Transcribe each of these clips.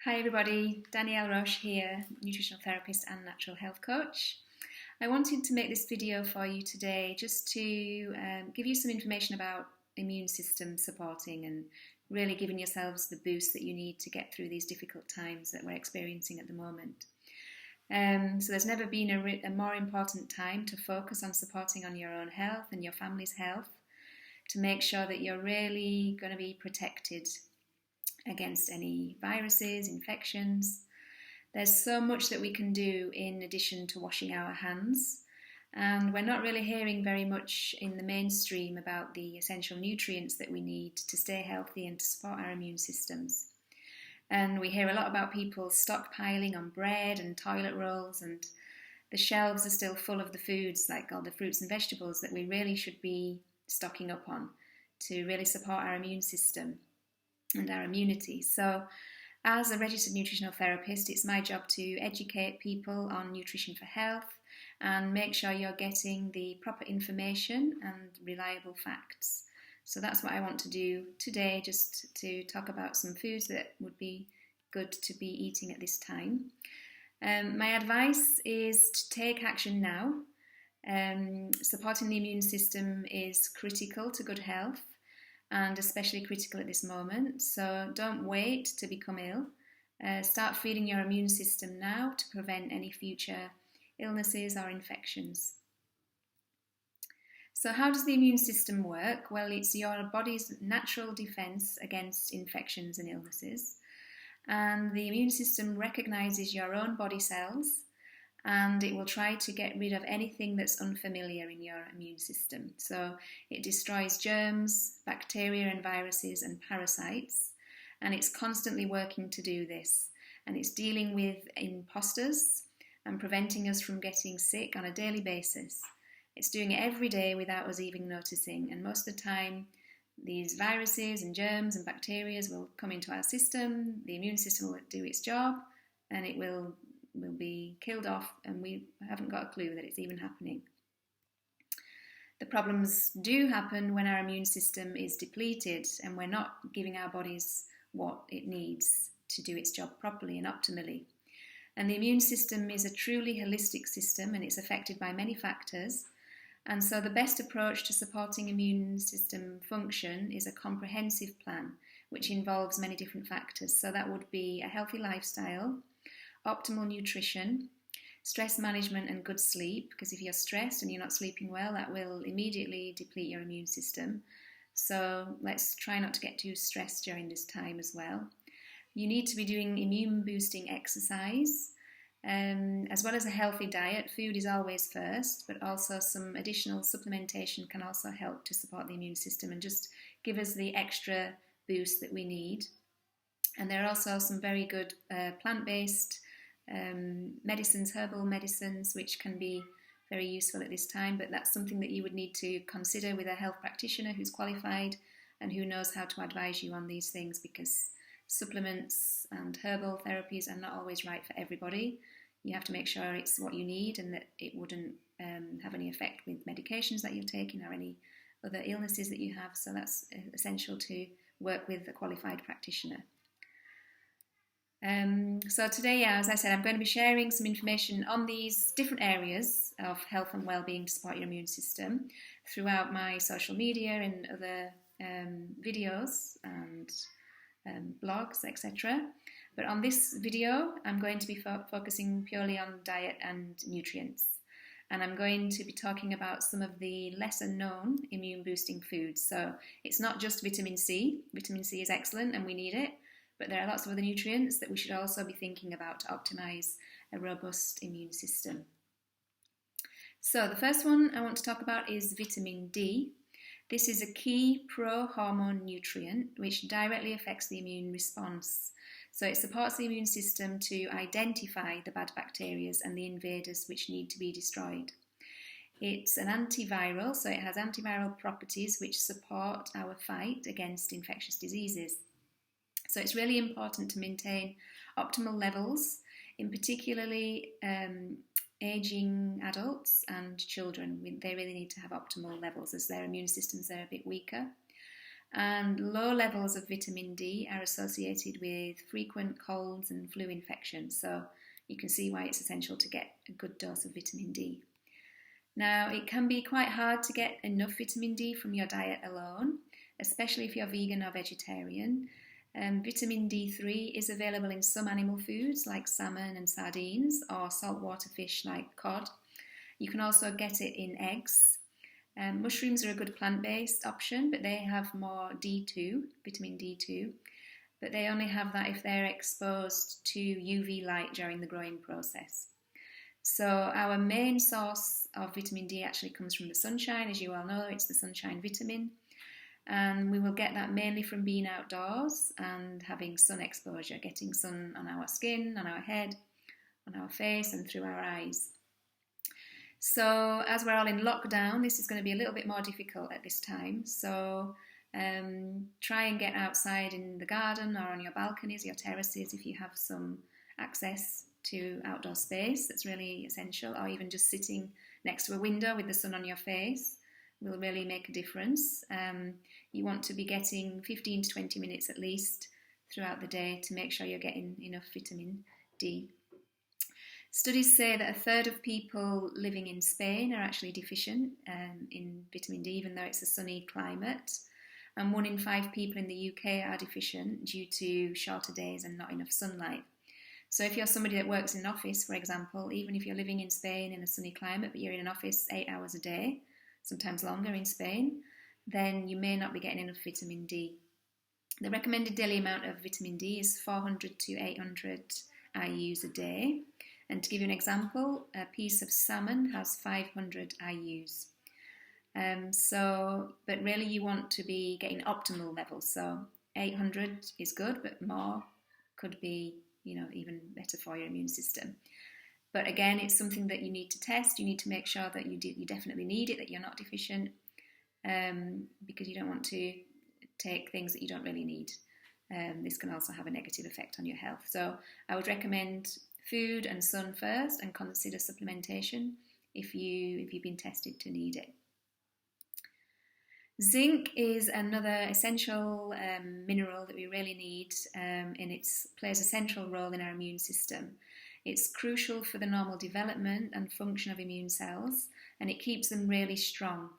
Hi everybody, Danielle Roche here, nutritional therapist and natural health coach. I wanted to make this video for you today just to give you some information about immune system supporting and really giving yourselves the boost that you need to get through these difficult times that we're experiencing at the moment. So there's never been a more important time to focus on supporting on your own health and your family's health to make sure that you're really going to be protected against any viruses, infections. There's so much that we can do in addition to washing our hands, and we're not really hearing very much in the mainstream about the essential nutrients that we need to stay healthy and to support our immune systems. And we hear a lot about people stockpiling on bread and toilet rolls, and the shelves are still full of the foods like all the fruits and vegetables that we really should be stocking up on to really support our immune system and our immunity. So as a registered nutritional therapist, it's my job to educate people on nutrition for health and make sure you're getting the proper information and reliable facts. So that's what I want to do today, just to talk about some foods that would be good to be eating at this time. My advice is to take action now. Supporting the immune system is critical to good health, and especially critical at this moment. So don't wait to become ill. Start feeding your immune system now to prevent any future illnesses or infections. So how does the immune system work? Well, it's your body's natural defense against infections and illnesses. And the immune system recognizes your own body cells, and it will try to get rid of anything that's unfamiliar in your immune system. So it destroys germs, bacteria and viruses and parasites, and it's constantly working to do this. And it's dealing with imposters and preventing us from getting sick on a daily basis. It's doing it every day without us even noticing, and most of the time these viruses and germs and bacteria will come into our system, the immune system will do its job, and it will be killed off, and we haven't got a clue that it's even happening. The problems do happen when our immune system is depleted and we're not giving our bodies what it needs to do its job properly and optimally. And the immune system is a truly holistic system, and it's affected by many factors. And so the best approach to supporting immune system function is a comprehensive plan, which involves many different factors. So that would be a healthy lifestyle, optimal nutrition, stress management and good sleep, because if you're stressed and you're not sleeping well, that will immediately deplete your immune system. So let's try not to get too stressed during this time as well. You need to be doing immune boosting exercise, as well as a healthy diet. Food is always first, but also some additional supplementation can also help to support the immune system and just give us the extra boost that we need. And there are also some very good plant-based medicines, herbal medicines, which can be very useful at this time, but that's something that you would need to consider with a health practitioner who's qualified and who knows how to advise you on these things, because supplements and herbal therapies are not always right for everybody. You have to make sure it's what you need and that it wouldn't have any effect with medications that you're taking or any other illnesses that you have. So that's essential to work with a qualified practitioner. So today, as I said, I'm going to be sharing some information on these different areas of health and well-being to support your immune system throughout my social media and other videos and blogs, etc. But on this video, I'm going to be focusing purely on diet and nutrients. And I'm going to be talking about some of the lesser known immune boosting foods. So it's not just vitamin C. Vitamin C is excellent and we need it, but there are lots of other nutrients that we should also be thinking about to optimize a robust immune system. So the first one I want to talk about is vitamin D. This is a key pro-hormone nutrient which directly affects the immune response. So it supports the immune system to identify the bad bacteria and the invaders which need to be destroyed. It's an antiviral, so it has antiviral properties which support our fight against infectious diseases. So it's really important to maintain optimal levels, in particularly aging adults and children. They really need to have optimal levels as their immune systems are a bit weaker. And low levels of vitamin D are associated with frequent colds and flu infections, so you can see why it's essential to get a good dose of vitamin D. Now, it can be quite hard to get enough vitamin D from your diet alone, especially if you're vegan or vegetarian. Vitamin D3 is available in some animal foods like salmon and sardines, or saltwater fish like cod. You can also get it in eggs. Mushrooms are a good plant-based option, but they have more D2, vitamin D2, but they only have that if they're exposed to UV light during the growing process. So our main source of vitamin D actually comes from the sunshine. As you all know, it's the sunshine vitamin, and we will get that mainly from being outdoors and having sun exposure, getting sun on our skin, on our head, on our face and through our eyes. So as we're all in lockdown, this is going to be a little bit more difficult at this time. So try and get outside in the garden or on your balconies, your terraces, if you have some access to outdoor space. That's really essential. Or even just sitting next to a window with the sun on your face will really make a difference. You want to be getting 15 to 20 minutes at least throughout the day to make sure you're getting enough vitamin D. Studies say that a third of people living in Spain are actually deficient in vitamin D, even though it's a sunny climate. And 1 in 5 people in the UK are deficient due to shorter days and not enough sunlight. So if you're somebody that works in an office, for example, even if you're living in Spain in a sunny climate, but you're in an office 8 hours a day, sometimes longer in Spain, then you may not be getting enough vitamin D. The recommended daily amount of vitamin D is 400 to 800 IUs a day. And to give you an example, a piece of salmon has 500 IUs. But really you want to be getting optimal levels. So 800 is good, but more could be, even better for your immune system. But again, it's something that you need to test. You need to make sure that you definitely need it, that you're not deficient, because you don't want to take things that you don't really need. This can also have a negative effect on your health. So I would recommend food and sun first, and consider supplementation if you've been tested to need it. Zinc is another essential mineral that we really need, and it plays a central role in our immune system. It's crucial for the normal development and function of immune cells, and it keeps them really strong.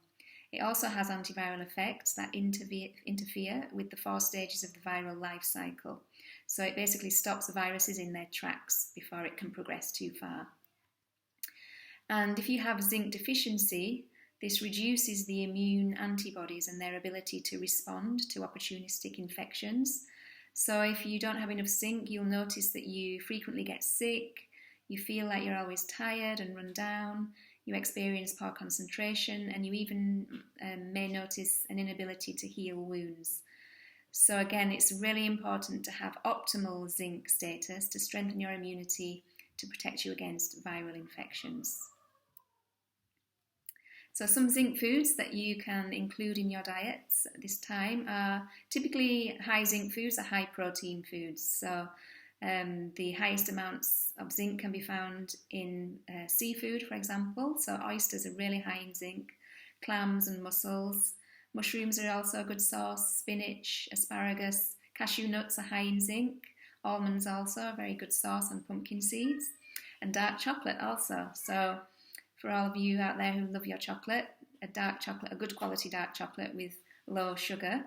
It also has antiviral effects that interfere with the 4 stages of the viral life cycle. So it basically stops the viruses in their tracks before it can progress too far. And if you have zinc deficiency, this reduces the immune antibodies and their ability to respond to opportunistic infections. So if you don't have enough zinc, you'll notice that you frequently get sick, you feel like you're always tired and run down, you experience poor concentration, and you even may notice an inability to heal wounds. So again, it's really important to have optimal zinc status to strengthen your immunity to protect you against viral infections. So some zinc foods that you can include in your diets at this time are typically high zinc foods, are high protein foods. So the highest amounts of zinc can be found in seafood, for example. So oysters are really high in zinc, clams and mussels. Mushrooms are also a good source, spinach, asparagus, cashew nuts are high in zinc, almonds also a very good source, and pumpkin seeds, and dark chocolate also. So for all of you out there who love your chocolate, a good quality dark chocolate with low sugar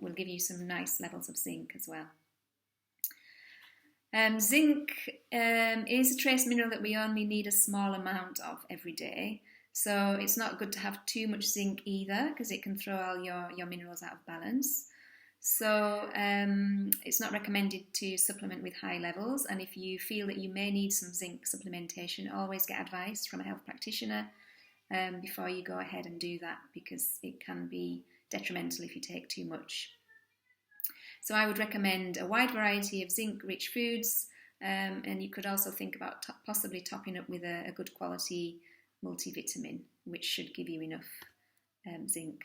will give you some nice levels of zinc as well. Zinc is a trace mineral that we only need a small amount of every day. So it's not good to have too much zinc either, because it can throw all your minerals out of balance. So it's not recommended to supplement with high levels, and if you feel that you may need some zinc supplementation, always get advice from a health practitioner before you go ahead and do that, because it can be detrimental if you take too much. So I would recommend a wide variety of zinc-rich foods, and you could also think about possibly topping up with a good quality multivitamin, which should give you enough zinc.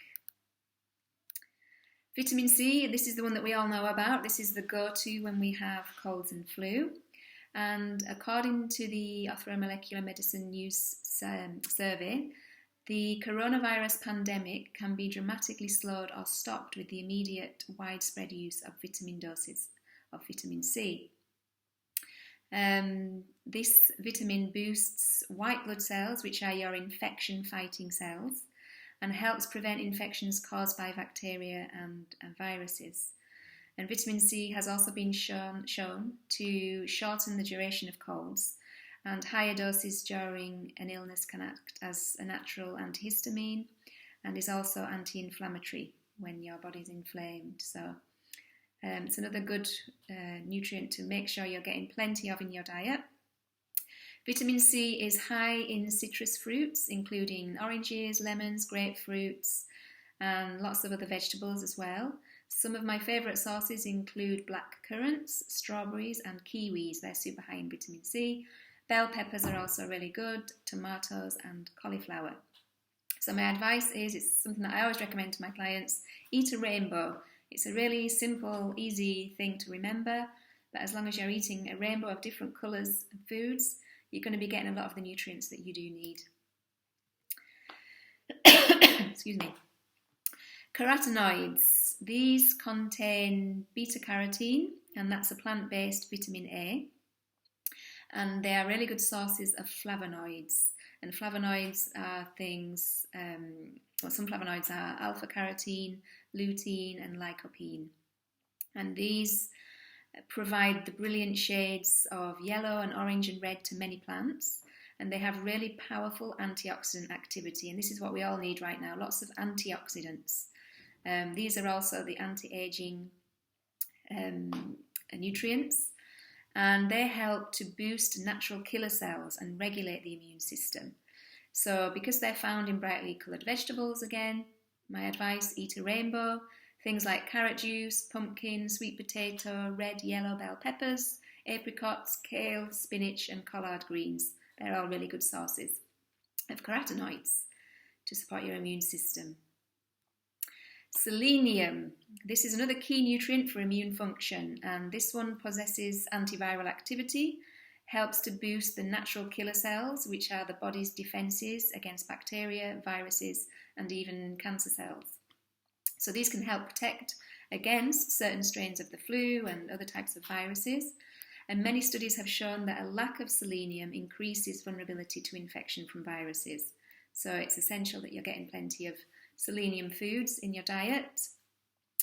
Vitamin C, this is the one that we all know about. This is the go-to when we have colds and flu. And according to the Orthomolecular Medicine Use Survey, The coronavirus pandemic can be dramatically slowed or stopped with the immediate widespread use of vitamin doses of vitamin C. This vitamin boosts white blood cells, which are your infection-fighting cells, and helps prevent infections caused by bacteria and viruses. And vitamin C has also been shown to shorten the duration of colds, and higher doses during an illness can act as a natural antihistamine and is also anti-inflammatory when your body's inflamed. So it's another good nutrient to make sure you're getting plenty of in your diet. Vitamin C is high in citrus fruits, including oranges, lemons, grapefruits, and lots of other vegetables as well. Some of my favourite sources include black currants, strawberries, and kiwis. They're super high in vitamin C. Bell peppers are also really good, tomatoes and cauliflower. So my advice is, it's something that I always recommend to my clients, eat a rainbow. It's a really simple, easy thing to remember, but as long as you're eating a rainbow of different colours and foods, you're going to be getting a lot of the nutrients that you do need. Excuse me. Carotenoids. These contain beta-carotene, and that's a plant-based vitamin A. And they are really good sources of flavonoids. And flavonoids are things, some flavonoids are alpha-carotene, lutein, and lycopene. And these provide the brilliant shades of yellow and orange and red to many plants. And they have really powerful antioxidant activity. And this is what we all need right now, lots of antioxidants. These are also the anti-aging nutrients. And they help to boost natural killer cells and regulate the immune system. So because they're found in brightly coloured vegetables again, my advice, eat a rainbow. Things like carrot juice, pumpkin, sweet potato, red, yellow bell peppers, apricots, kale, spinach and collard greens. They're all really good sources of carotenoids to support your immune system. Selenium. This is another key nutrient for immune function, and this one possesses antiviral activity, helps to boost the natural killer cells, which are the body's defences against bacteria, viruses, and even cancer cells. So these can help protect against certain strains of the flu and other types of viruses. And many studies have shown that a lack of selenium increases vulnerability to infection from viruses. So it's essential that you're getting plenty of selenium foods in your diet.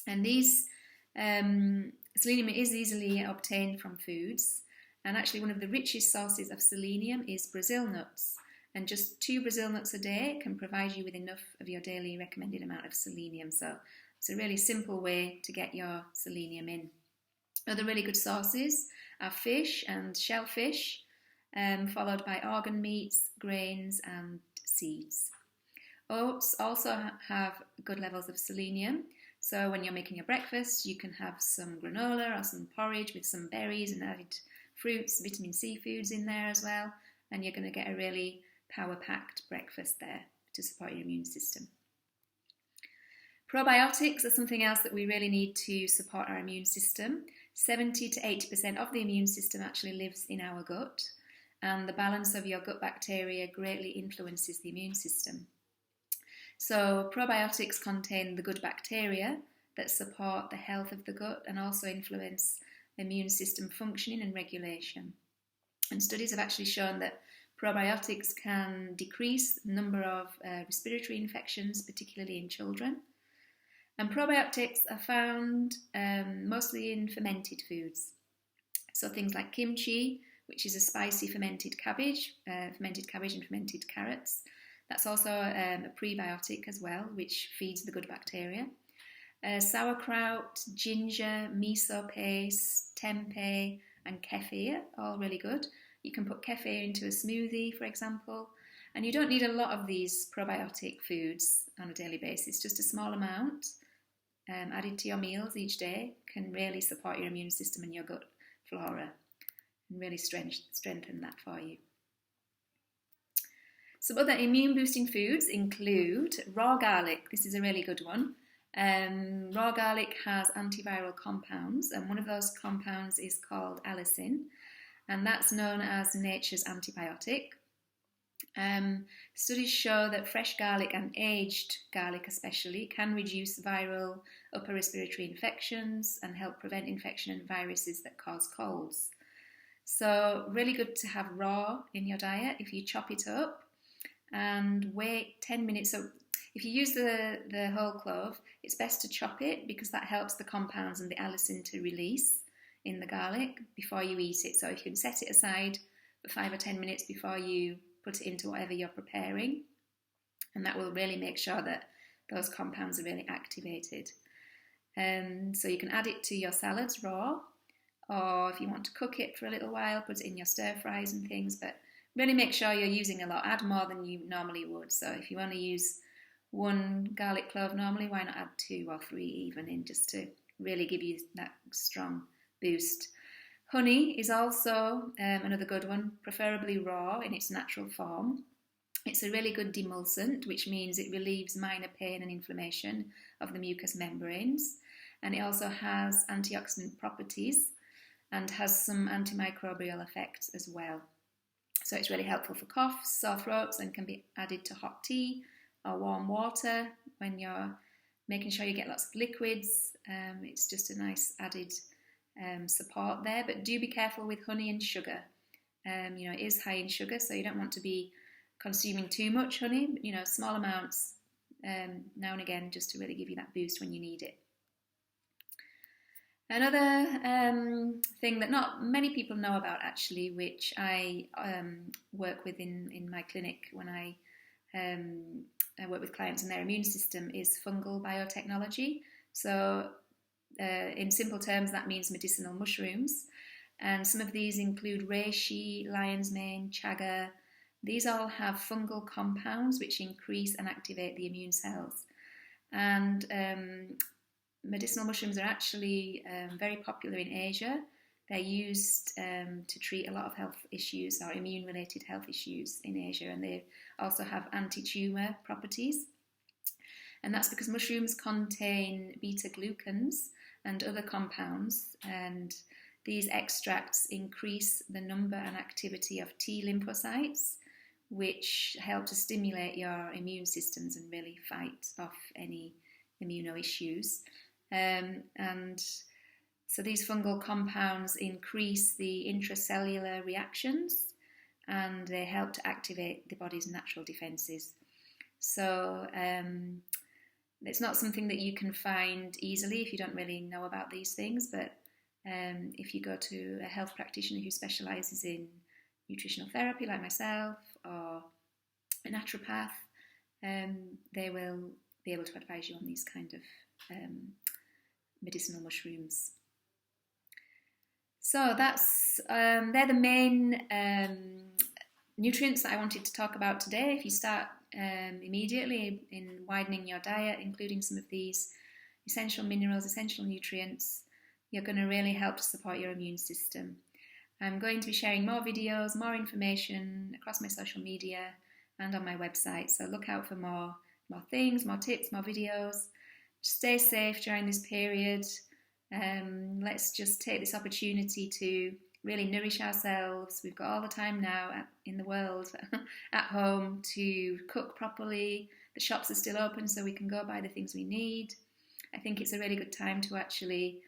And these selenium is easily obtained from foods. And actually one of the richest sources of selenium is Brazil nuts. And just 2 Brazil nuts a day can provide you with enough of your daily recommended amount of selenium. So it's a really simple way to get your selenium in. Other really good sources are fish and shellfish, followed by organ meats, grains and seeds. Oats also have good levels of selenium. So when you're making your breakfast, you can have some granola or some porridge with some berries and added fruits, vitamin C foods in there as well. And you're going to get a really power-packed breakfast there to support your immune system. Probiotics are something else that we really need to support our immune system. 70 to 80% of the immune system actually lives in our gut, and the balance of your gut bacteria greatly influences the immune system. So probiotics contain the good bacteria that support the health of the gut and also influence immune system functioning and regulation. And studies have actually shown that probiotics can decrease the number of respiratory infections, particularly in children. And probiotics are found mostly in fermented foods. So things like kimchi, which is a spicy fermented cabbage and fermented carrots. That's also a prebiotic as well, which feeds the good bacteria. Sauerkraut, ginger, miso paste, tempeh, and kefir, all really good. You can put kefir into a smoothie, for example. And you don't need a lot of these probiotic foods on a daily basis, just a small amount added to your meals each day can really support your immune system and your gut flora and really strengthen that for you. Some other immune boosting foods include raw garlic. This is a really good one. Raw garlic has antiviral compounds, and one of those compounds is called allicin, and that's known as nature's antibiotic. Studies show that fresh garlic and aged garlic especially can reduce viral upper respiratory infections and help prevent infection and viruses that cause colds. So really good to have raw in your diet if you chop it up and wait 10 minutes. So if you use the whole clove, it's best to chop it because that helps the compounds and the allicin to release in the garlic before you eat it. So if you can set it aside for 5 or 10 minutes before you put it into whatever you're preparing, and that will really make sure that those compounds are really activated. So you can add it to your salads raw, or if you want to cook it for a little while, put it in your stir fries and things, but really make sure you're using a lot. Add more than you normally would. So if you want to use 1 garlic clove normally, why not add 2 or 3 even in, just to really give you that strong boost. Honey is also another good one, preferably raw in its natural form. It's a really good demulcent, which means it relieves minor pain and inflammation of the mucous membranes. And it also has antioxidant properties and has some antimicrobial effects as well. So it's really helpful for coughs, sore throats, and can be added to hot tea or warm water when you're making sure you get lots of liquids. It's just a nice added support there, but do be careful with honey and sugar. It is high in sugar, so you don't want to be consuming too much honey, but, small amounts now and again, just to really give you that boost when you need it. Another thing that not many people know about actually, which I work with in my clinic when I work with clients and their immune system, is fungal biotechnology. So in simple terms, that means medicinal mushrooms. And some of these include reishi, lion's mane, chaga. These all have fungal compounds which increase and activate the immune cells. And medicinal mushrooms are actually very popular in Asia. They're used to treat a lot of health issues or immune-related health issues in Asia, and they also have anti-tumor properties. And that's because mushrooms contain beta-glucans and other compounds, and these extracts increase the number and activity of T lymphocytes, which help to stimulate your immune systems and really fight off any immuno issues. And so these fungal compounds increase the intracellular reactions, and they help to activate the body's natural defences. So it's not something that you can find easily if you don't really know about these things, but if you go to a health practitioner who specialises in nutritional therapy like myself, or a naturopath, they will be able to advise you on these kind of medicinal mushrooms. So they're the main nutrients that I wanted to talk about today. If you start immediately in widening your diet, including some of these essential minerals, essential nutrients, you're going to really help to support your immune system. I'm going to be sharing more videos, more information across my social media and on my website, so look out for more things, more tips, more videos. Stay safe during this period. Let's just take this opportunity to really nourish ourselves. We've got all the time now in the world at home to cook properly. The shops are still open, so we can go buy the things we need. I think it's a really good time to actually,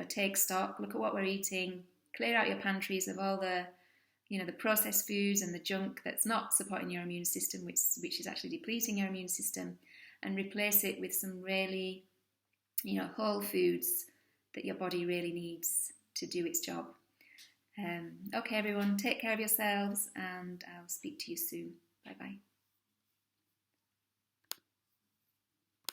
take stock, look at what we're eating, clear out your pantries of all the, the processed foods and the junk that's not supporting your immune system, which is actually depleting your immune system, and replace it with some really, whole foods that your body really needs to do its job. Okay, everyone, take care of yourselves, and I'll speak to you soon. Bye-bye.